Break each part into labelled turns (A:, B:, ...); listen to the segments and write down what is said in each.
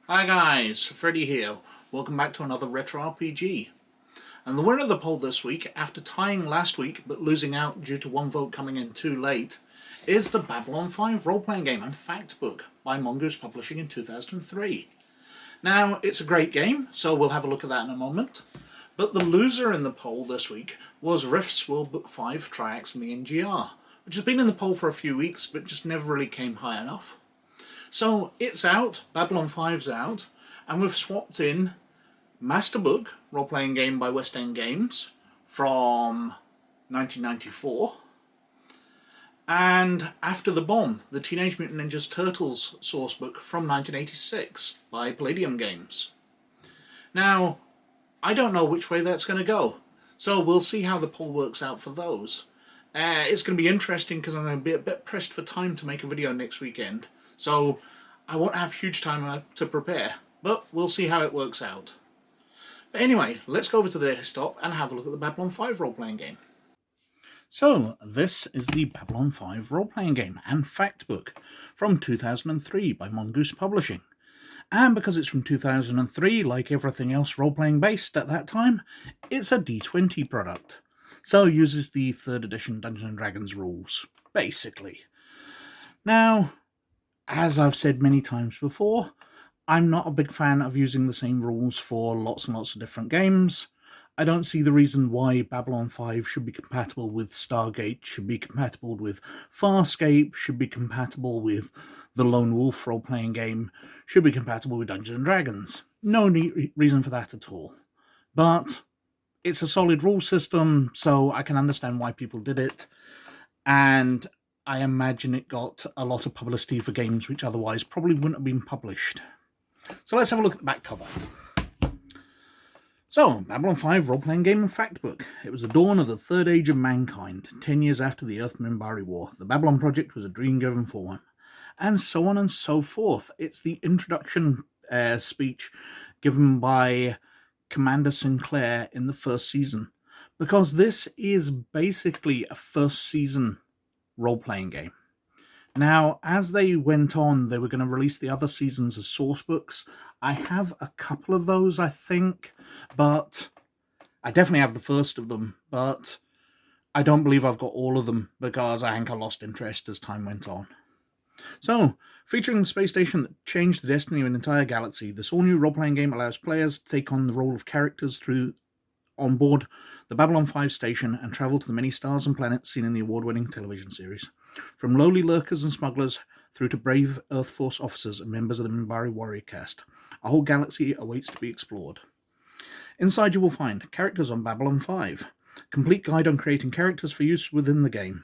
A: Hi guys, Freddy here. Welcome back to another Retro RPG. And the winner of the poll this week, after tying last week but losing out due to one vote coming in too late, is the Babylon 5 role-playing game and fact book by Mongoose Publishing in 2003. Now, it's a great game, so we'll have a look at that in a moment. But the loser in the poll this week was Rift's World Book 5 Triax and the NGR, which has been in the poll for a few weeks but just never really came high enough. So it's out, Babylon 5's out, and we've swapped in Master Book, role-playing game by West End Games, from 1994, and After the Bomb, the Teenage Mutant Ninja Turtles sourcebook from 1986 by Palladium Games. Now, I don't know which way that's going to go, so we'll see how the poll works out for those. It's going to be interesting because I'm going to be a bit pressed for time to make a video next weekend. So I won't have huge time to prepare, but we'll see how it works out. But anyway, let's go over to the desktop and have a look at the Babylon 5 role-playing game. So this is the Babylon 5 role-playing game and fact book from 2003 by Mongoose Publishing. And because it's from 2003, like everything else role-playing based at that time, it's a D20 product. So it uses the 3rd edition Dungeons & Dragons rules, basically. Now, as I've said many times before, I'm not a big fan of using the same rules for lots and lots of different games. I don't see the reason why Babylon 5 should be compatible with Stargate, should be compatible with Farscape, should be compatible with the Lone Wolf role-playing game, should be compatible with Dungeons & Dragons. No reason for that at all. But it's a solid rule system, so I can understand why people did it. And I imagine it got a lot of publicity for games which otherwise probably wouldn't have been published. So let's have a look at the back cover. So, Babylon 5 role-playing game and fact book. It was the dawn of the third age of mankind, 10 years after the Earth-Minbari War. The Babylon Project was a dream given form. And so on and so forth. It's the introduction speech given by Commander Sinclair in the first season. Because this is basically a first season role-playing game. Now, as they went on, they were going to release the other seasons as source books. I have a couple of those, I think, but I definitely have the first of them, but I don't believe I've got all of them because I think I lost interest as time went on. So, featuring the space station that changed the destiny of an entire galaxy, this all-new role-playing game allows players to take on the role of characters on board the Babylon 5 station and travel to the many stars and planets seen in the award-winning television series. From lowly lurkers and smugglers through to brave Earthforce Officers and members of the Minbari warrior caste, a whole galaxy awaits to be explored. Inside you will find characters on Babylon 5, complete guide on creating characters for use within the game,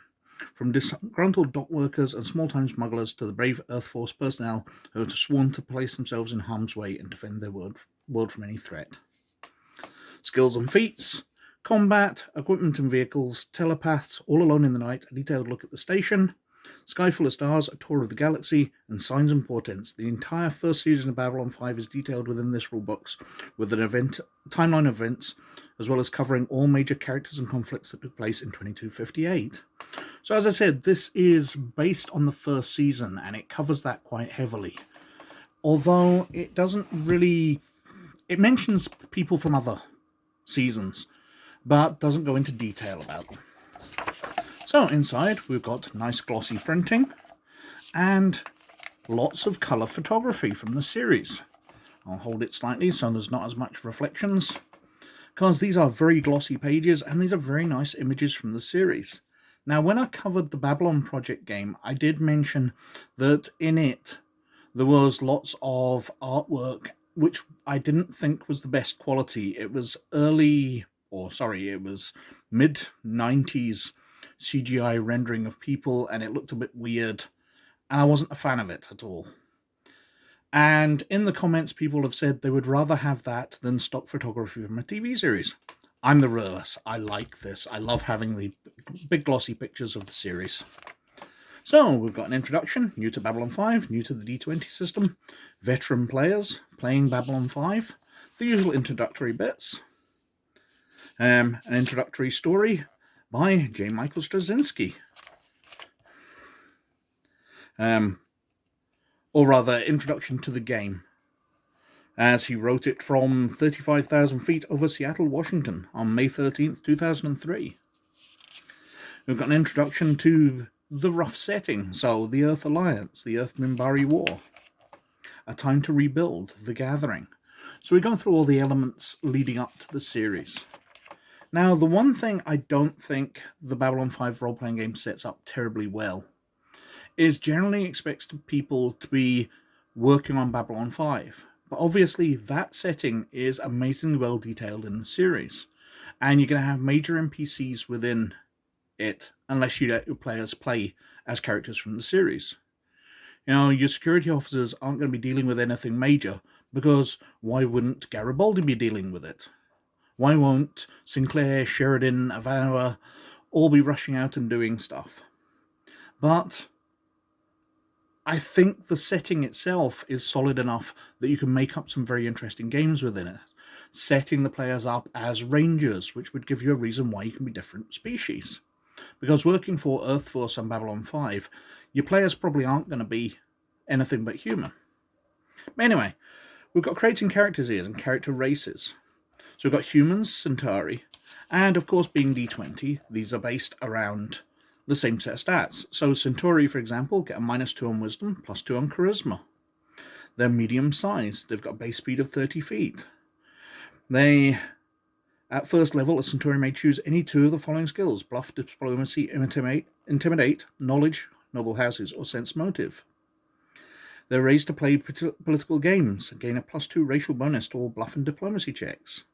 A: from disgruntled dock workers and small-time smugglers to the brave Earthforce personnel who have sworn to place themselves in harm's way and defend their world from any threat. Skills and feats, combat, equipment and vehicles, telepaths, all alone in the night, a detailed look at the station, sky full of stars, a tour of the galaxy, and signs and portents. The entire first season of Babylon 5 is detailed within this rulebox, with an timeline of events, as well as covering all major characters and conflicts that took place in 2258. So as I said, this is based on the first season, and it covers that quite heavily. Although it doesn't really... It mentions people from other seasons, but doesn't go into detail about them. So inside we've got nice glossy printing and lots of colour photography from the series. I'll hold it slightly so there's not as much reflections, because these are very glossy pages and these are very nice images from the series. Now, when I covered the Babylon Project game, I did mention that in it there was lots of artwork which I didn't think was the best quality. It was mid-90s CGI rendering of people, and it looked a bit weird, and I wasn't a fan of it at all. And in the comments, people have said they would rather have that than stock photography from a TV series. I'm the reverse. I like this. I love having the big glossy pictures of the series. So, we've got an introduction, new to Babylon 5, new to the D20 system, veteran players playing Babylon 5, the usual introductory bits, an introductory story by J. Micheal Straczynski. Or rather, introduction to the game. as he wrote it from 35,000 feet over Seattle, Washington on May 13th, 2003. We've got an introduction to the rough setting, so the Earth Alliance, the Earth Minbari War, A Time to Rebuild, The Gathering. So we've gone through all the elements leading up to the series. Now, the one thing I don't think the Babylon 5 role-playing game sets up terribly well is generally expects people to be working on Babylon 5. But obviously that setting is amazingly well detailed in the series, and you're going to have major NPCs within it unless you let your players play as characters from the series. You know, your security officers aren't going to be dealing with anything major, because why wouldn't Garibaldi be dealing with it? Why won't Sinclair, Sheridan, Avanoa all be rushing out and doing stuff? But I think the setting itself is solid enough that you can make up some very interesting games within it, setting the players up as rangers, which would give you a reason why you can be different species. Because working for Earthforce and Babylon 5, your players probably aren't going to be anything but human. But anyway, we've got creating characters here and character races. So we've got humans, Centauri, and of course being D20, these are based around the same set of stats. So Centauri, for example, get a -2 on wisdom, +2 on charisma. They're medium sized. They've got a base speed of 30 feet. At first level, a Centauri may choose any 2 of the following skills: bluff, diplomacy, intimidate, knowledge, noble houses, or sense motive. They're raised to play political games, gain a +2 racial bonus to all bluff and diplomacy checks.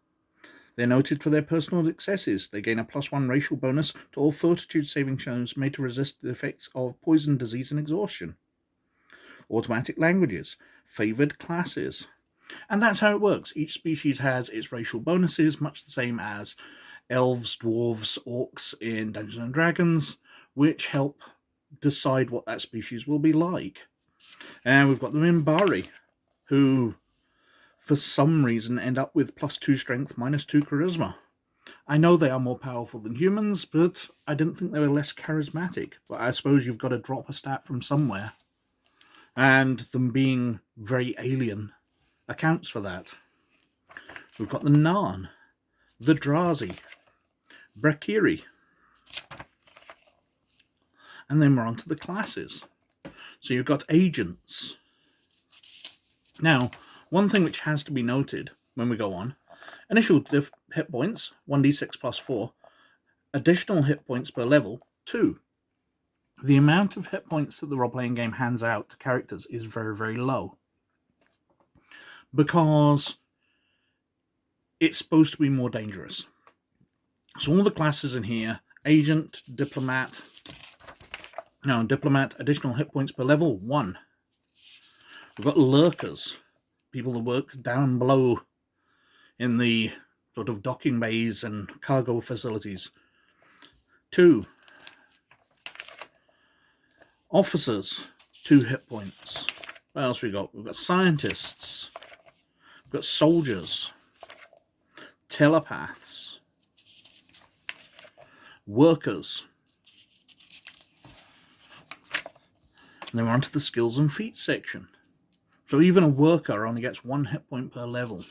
A: They're noted for their personal successes. They gain a +1 racial bonus to all fortitude saving throws made to resist the effects of poison, disease, and exhaustion. Automatic languages. Favored classes. And that's how it works. Each species has its racial bonuses, much the same as elves, dwarves, orcs in Dungeons & Dragons, which help decide what that species will be like. And we've got the Minbari, who for some reason end up with +2 strength, -2 charisma. I know they are more powerful than humans, but I didn't think they were less charismatic. But I suppose you've got to drop a stat from somewhere, and them being very alien accounts for that. We've got the Narn, the Drazi, Brakiri, and then we're on to the classes. So you've got agents. Now, one thing which has to be noted when we go on: initial hit points, 1d6 +4, additional hit points per level, 2. The amount of hit points that the role-playing game hands out to characters is very, very low, because it's supposed to be more dangerous. So all the classes in here: agent, diplomat. Now, diplomat, additional hit points per level, 1. We've got lurkers, people that work down below in the sort of docking bays and cargo facilities, 2. Officers, 2 hit points. What else we got? We've got scientists, we've got soldiers, telepaths, workers. And then we're on to the skills and feats section. So even a worker only gets 1 hit point per level.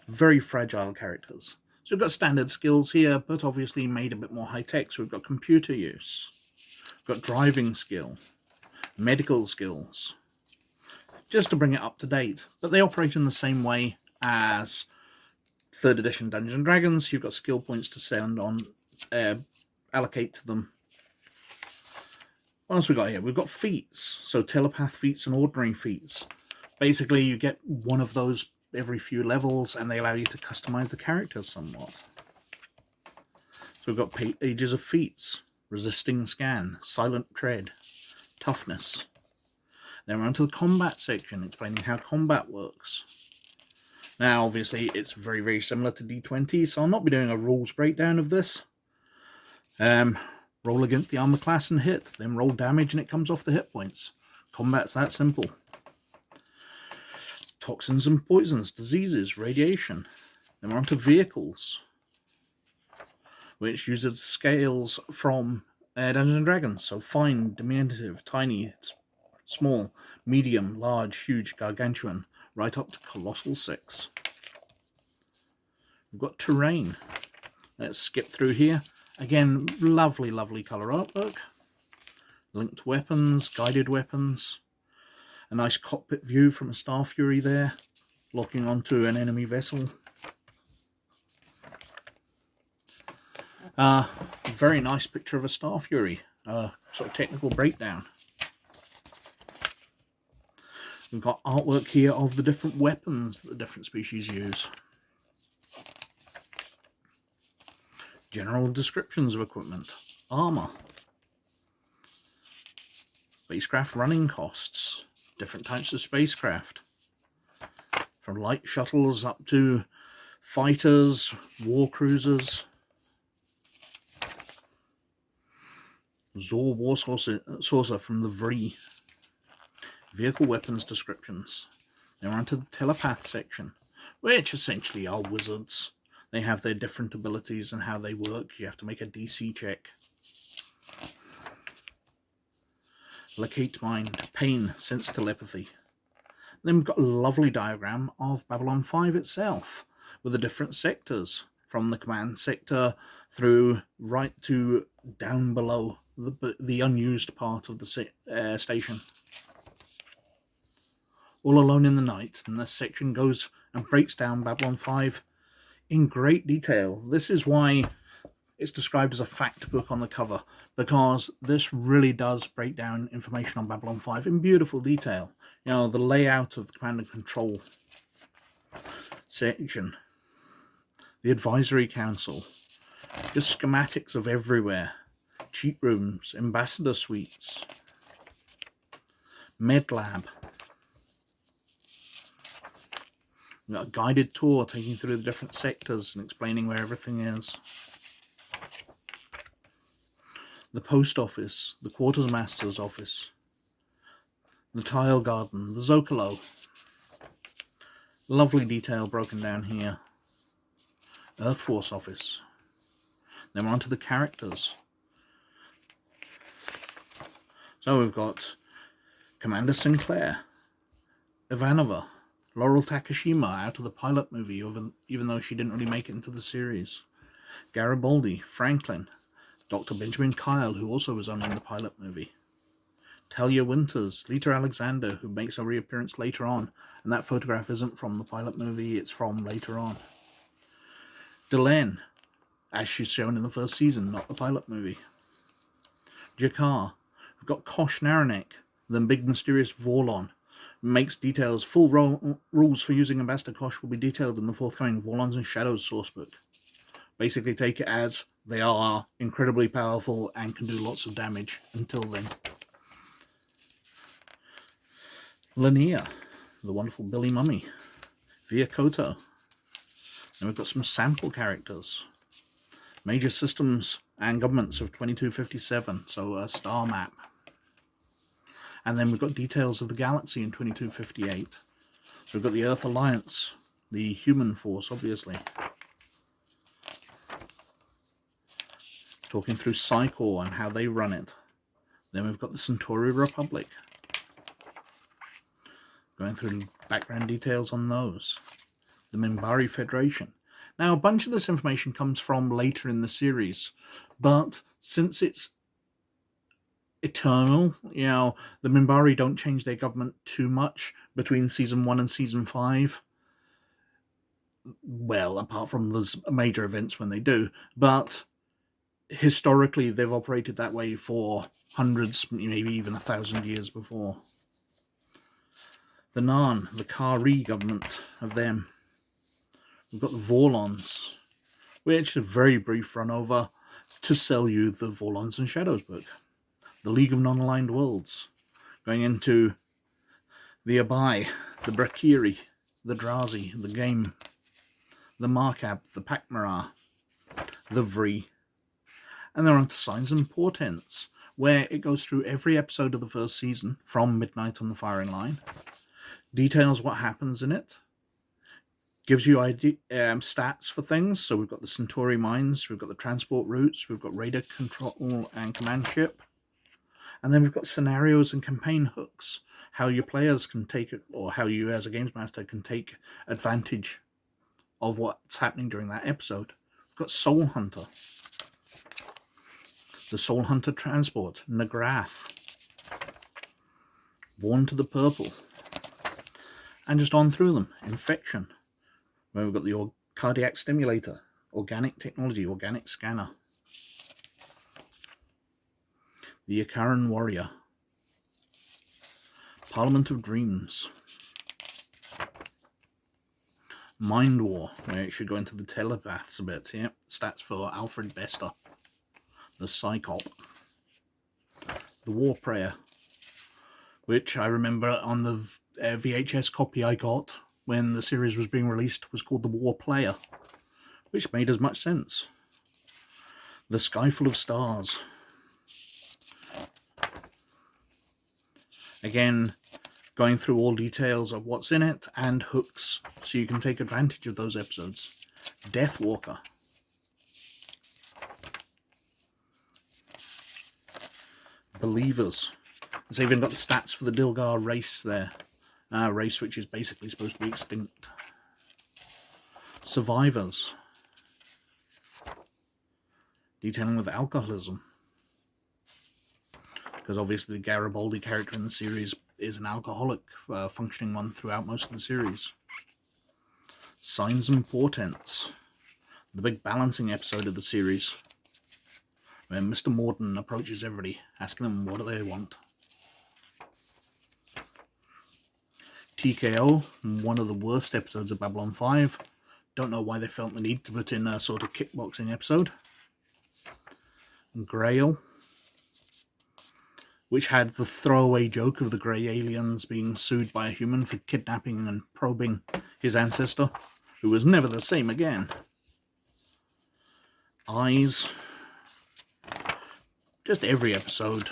A: Very fragile characters. So we've got standard skills here, but obviously made a bit more high-tech. So we've got computer use, we've got driving skill, medical skills, just to bring it up to date. But they operate in the same way as 3rd edition Dungeons & Dragons. You've got skill points to send on, allocate to them. What else we got here? We've got feats. So telepath feats and ordinary feats. Basically, you get one of those every few levels, and they allow you to customize the characters somewhat. So we've got pages of feats: resisting scan, silent tread, toughness. Then we're on to the combat section, explaining how combat works. Now, obviously, it's very, very similar to D20, so I'll not be doing a rules breakdown of this. Roll against the armor class and hit, then roll damage and it comes off the hit points. Combat's that simple. Toxins and poisons, diseases, radiation. Then we're on to vehicles, which uses scales from Dungeons & Dragons. So fine, diminutive, tiny, small, medium, large, huge, gargantuan, right up to Colossal 6. We've got terrain. Let's skip through here. Again, lovely, lovely colour artwork. Linked weapons, guided weapons. A nice cockpit view from a Star Fury there, locking onto an enemy vessel. Very nice picture of a Star Fury. Sort of technical breakdown. We've got artwork here of the different weapons that the different species use. General descriptions of equipment, armor, spacecraft running costs, different types of spacecraft, from light shuttles up to fighters, war cruisers, Zor war saucer from the Vree, vehicle weapons descriptions. Then we're onto the telepath section, which essentially are wizards. They have their different abilities and how they work. You have to make a DC check. Locate mind, pain, sense telepathy. Then we've got a lovely diagram of Babylon 5 itself, with the different sectors, from the command sector through right to down below the unused part of the station. All Alone in the Night, and this section goes and breaks down Babylon 5 in great detail. This is why it's described as a fact book on the cover, because this really does break down information on Babylon 5 in beautiful detail. You know, the layout of the command and control section, the advisory council, just schematics of everywhere, cheat rooms, ambassador suites, med lab. We've got a guided tour taking you through the different sectors and explaining where everything is. The post office, the quartermaster's office, the tile garden, the Zocalo. Lovely detail broken down here. Earthforce office. Then we're on to the characters. So we've got Commander Sinclair, Ivanova, Laurel Takashima out of the pilot movie, even though she didn't really make it into the series. Garibaldi, Franklin, Dr. Benjamin Kyle, who also was only in the pilot movie. Talia Winters, Lita Alexander, who makes a reappearance later on, and that photograph isn't from the pilot movie, it's from later on. Delenn, as she's shown in the first season, not the pilot movie. Jakar. We've got Kosh Naranek, the big mysterious Vorlon. Makes details. Full rules for using Ambassador Kosh will be detailed in the forthcoming Vorlons and Shadows sourcebook. Basically take it as they are incredibly powerful and can do lots of damage until then. Linnea, the wonderful Billy Mummy. Via Koto. And we've got some sample characters. Major systems and governments of 2257, so a star map. And then we've got details of the galaxy in 2258. So we've got the Earth Alliance, the human force, obviously. Talking through Psychor and how they run it. Then we've got the Centauri Republic. Going through background details on those. The Minbari Federation. Now, a bunch of this information comes from later in the series, but since it's eternal, you know, the Minbari don't change their government too much between season 1 and season 5. Well, apart from those major events when they do, but historically they've operated that way for hundreds, maybe even 1,000 years before. The Narn, the Kari government of them. We've got the Vorlons, which is a very brief run over to sell you the Vorlons and Shadows book. The League of Non-Aligned Worlds, going into the Abai, the Brakiri, the Drazi, the Game, the Markab, the Pakmara, the Vree. And they're on to Signs and Portents, where it goes through every episode of the first season, from Midnight on the Firing Line, details what happens in it, gives you stats for things. So we've got the Centauri mines, we've got the transport routes, we've got radar control and command ship, And then we've got scenarios and campaign hooks, how your players can take it, or how you as a games master can take advantage of what's happening during that episode. We've got Soul Hunter, the Soul Hunter Transport, Nagrath, Born to the Purple, and just on through them. Infection, where we've got the Cardiac Stimulator, Organic Technology, Organic Scanner, the Akaran Warrior, Parliament of Dreams, Mind War, where it should go into the telepaths a bit. Yep, stats for Alfred Bester, the Psychop, the War Prayer, which I remember on the VHS copy I got when the series was being released was called the War Player, which made as much sense. The Sky Full of Stars. Again, going through all details of what's in it and hooks so you can take advantage of those episodes. Deathwalker. Believers. It's even got the stats for the Dilgar race there. A race which is basically supposed to be extinct. Survivors. Detailing with alcoholism. Because obviously the Garibaldi character in the series is an alcoholic, functioning one throughout most of the series. Signs and Portents. The big balancing episode of the series, where Mr. Morden approaches everybody, asking them what do they want. TKO, one of the worst episodes of Babylon 5. Don't know why they felt the need to put in a sort of kickboxing episode. Grail, which had the throwaway joke of the grey aliens being sued by a human for kidnapping and probing his ancestor, who was never the same again. Eyes. Just every episode,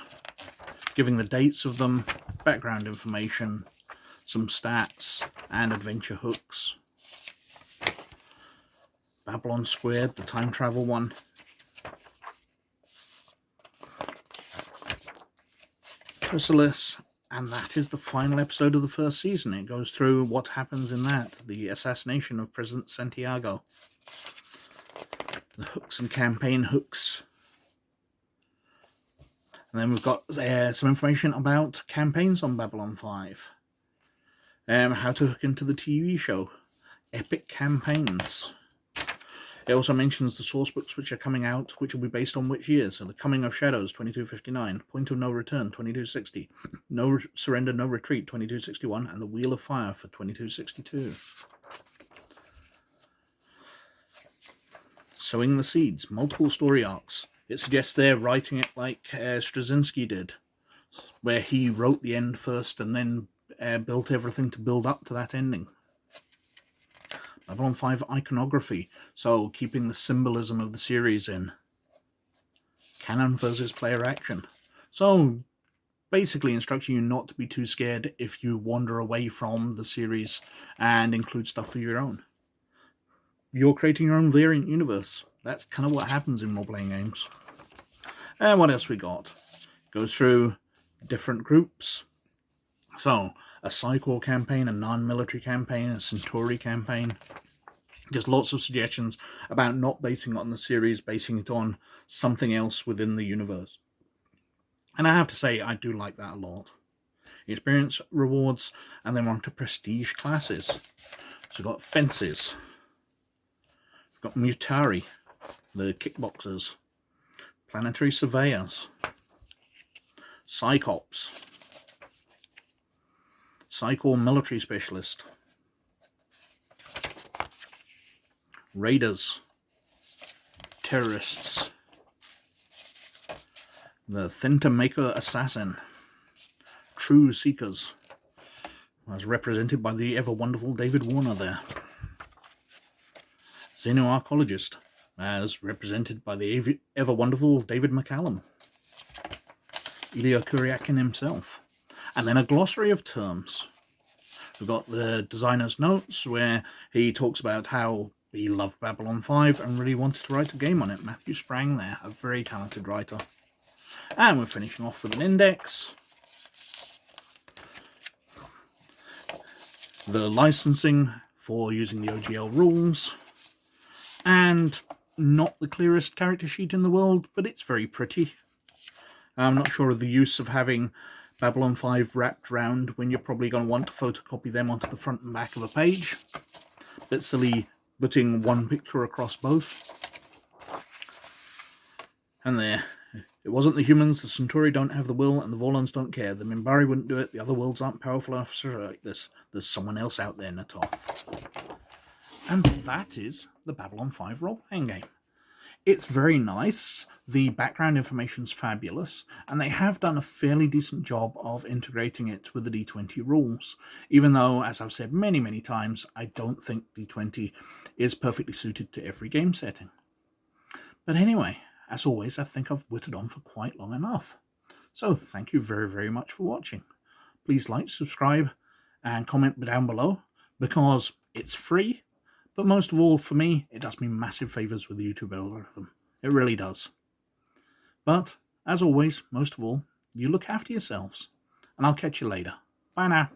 A: giving the dates of them, background information, some stats, and adventure hooks. Babylon Squared, the time travel one. Chrysalis, and that is the final episode of the first season. It goes through what happens in that, the assassination of President Santiago. The hooks and campaign hooks. And then we've got some information about campaigns on Babylon 5. How to hook into the TV show. Epic campaigns. It also mentions the source books which are coming out, which will be based on which year. So the Coming of Shadows, 2259, Point of No Return, 2260, No Surrender, No Retreat, 2261, and the Wheel of Fire for 2262. Sowing the Seeds, multiple story arcs. It suggests they're writing it like Straczynski did, where he wrote the end first and then built everything to build up to that ending. Babylon 5 iconography, so keeping the symbolism of the series in. Canon versus player action. So basically instructing you not to be too scared if you wander away from the series and include stuff for your own. You're creating your own variant universe. That's kind of what happens in role-playing games. And what else we got? Goes through different groups. So, a Psychor campaign, a non-military campaign, a Centauri campaign. Just lots of suggestions about not basing it on the series, basing it on something else within the universe. And I have to say, I do like that a lot. Experience rewards, and then we're on to prestige classes. So we've got Fences. We've got Mutari, the Kickboxers. Planetary Surveyors. Psychops. Psychor Military Specialist. Raiders. Terrorists. The Thentamaker Assassin. True Seekers. As represented by the ever-wonderful David Warner there. Xenoarchaeologist. As represented by the ever-wonderful David McCallum. Ilya Kuryakin himself. And then a glossary of terms. We've got the designer's notes, where he talks about how he loved Babylon 5 and really wanted to write a game on it. Matthew Sprang there, a very talented writer. And we're finishing off with an index. The licensing for using the OGL rules. And not the clearest character sheet in the world, but it's very pretty. I'm not sure of the use of having Babylon 5 wrapped round when you're probably going to want to photocopy them onto the front and back of a page. Bit silly putting one picture across both. And there. It wasn't the humans, the Centauri don't have the will, and the Vorlons don't care. The Minbari wouldn't do it, the other worlds aren't powerful enough like this. There's someone else out there, Natoth. And that is the Babylon 5 role-playing game. It's very nice, the background information's fabulous, and they have done a fairly decent job of integrating it with the D20 rules, even though, as I've said many, many times, I don't think D20 is perfectly suited to every game setting. But anyway, as always, I think I've whittled on for quite long enough. So thank you very, very much for watching. Please like, subscribe, and comment down below, because it's free. But most of all, for me, it does me massive favours with the YouTube algorithm. It really does. But, as always, most of all, you look after yourselves. And I'll catch you later. Bye now.